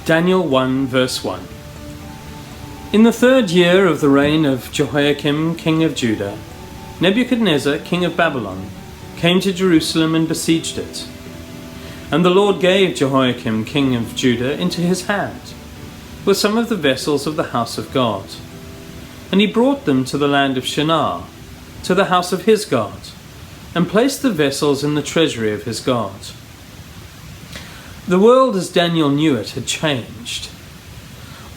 Daniel 1 verse 1. In the 3rd year of the reign of Jehoiakim king of Judah, Nebuchadnezzar king of Babylon came to Jerusalem and besieged it. And the Lord gave Jehoiakim king of Judah into his hand, with some of the vessels of the house of God. And he brought them to the land of Shinar, to the house of his God, and placed the vessels in the treasury of his God. The world as Daniel knew it had changed.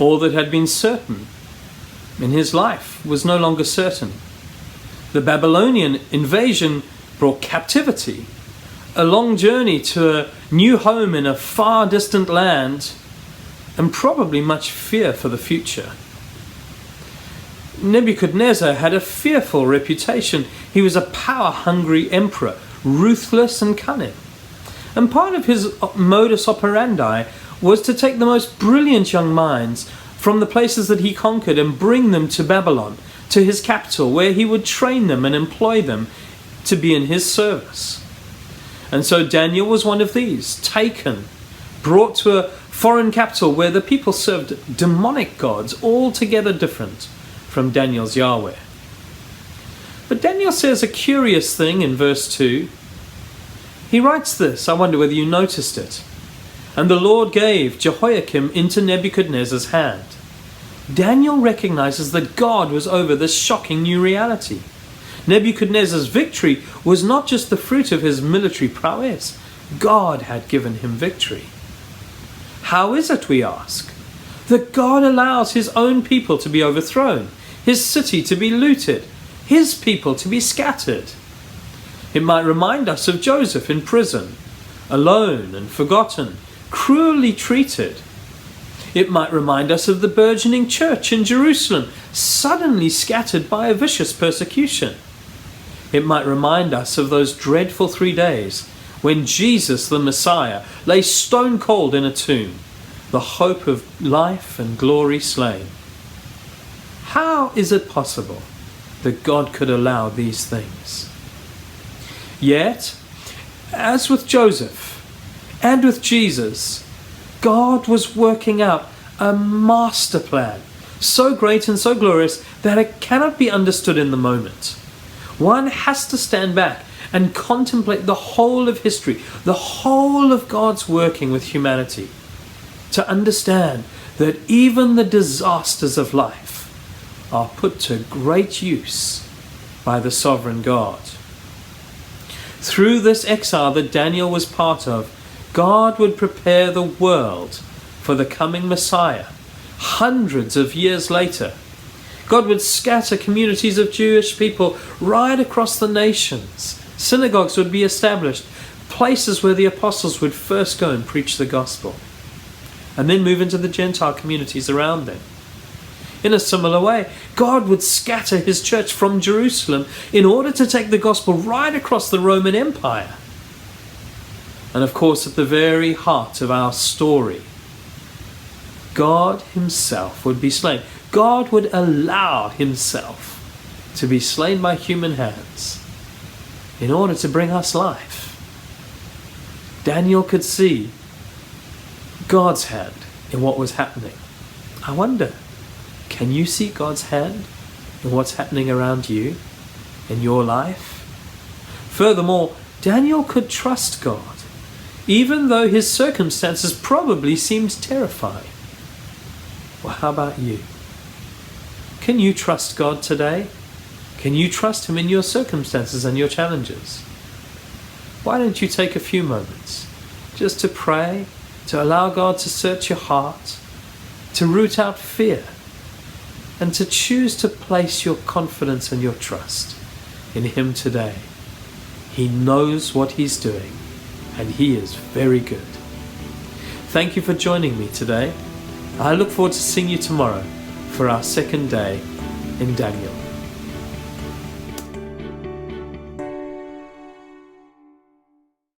All that had been certain in his life was no longer certain. The Babylonian invasion brought captivity, a long journey to a new home in a far distant land, and probably much fear for the future. Nebuchadnezzar had a fearful reputation. He was a power-hungry emperor, ruthless and cunning. And part of his modus operandi was to take the most brilliant young minds from the places that he conquered and bring them to Babylon, to his capital, where he would train them and employ them to be in his service. And so Daniel was one of these, taken, brought to a foreign capital where the people served demonic gods, altogether different from Daniel's Yahweh. But Daniel says a curious thing in verse 2. He writes this, I wonder whether you noticed it. And the Lord gave Jehoiakim into Nebuchadnezzar's hand. Daniel recognizes that God was over this shocking new reality. Nebuchadnezzar's victory was not just the fruit of his military prowess. God had given him victory. How is it, we ask, that God allows his own people to be overthrown, his city to be looted, his people to be scattered? It might remind us of Joseph in prison, alone and forgotten, cruelly treated. It might remind us of the burgeoning church in Jerusalem, suddenly scattered by a vicious persecution. It might remind us of those dreadful 3 days when Jesus, the Messiah, lay stone cold in a tomb, the hope of life and glory slain. How is it possible that God could allow these things? Yet, as with Joseph and with Jesus, God was working out a master plan, so great and so glorious that it cannot be understood in the moment. One has to stand back and contemplate the whole of history, the whole of God's working with humanity, to understand that even the disasters of life are put to great use by the sovereign God. Through this exile that Daniel was part of, God would prepare the world for the coming Messiah. Hundreds of years later, God would scatter communities of Jewish people right across the nations. Synagogues would be established, places where the apostles would first go and preach the gospel, and then move into the Gentile communities around them. In a similar way, God would scatter his church from Jerusalem in order to take the gospel right across the Roman Empire. And of course, at the very heart of our story, God himself would be slain. God would allow himself to be slain by human hands in order to bring us life. Daniel could see God's hand in what was happening. I wonder, can you see God's hand in what's happening around you, in your life? Furthermore, Daniel could trust God, even though his circumstances probably seemed terrifying. Well, how about you? Can you trust God today? Can you trust him in your circumstances and your challenges? Why don't you take a few moments just to pray, to allow God to search your heart, to root out fear, and to choose to place your confidence and your trust in him today. He knows what he's doing, and he is very good. Thank you for joining me today. I look forward to seeing you tomorrow for our second day in Daniel.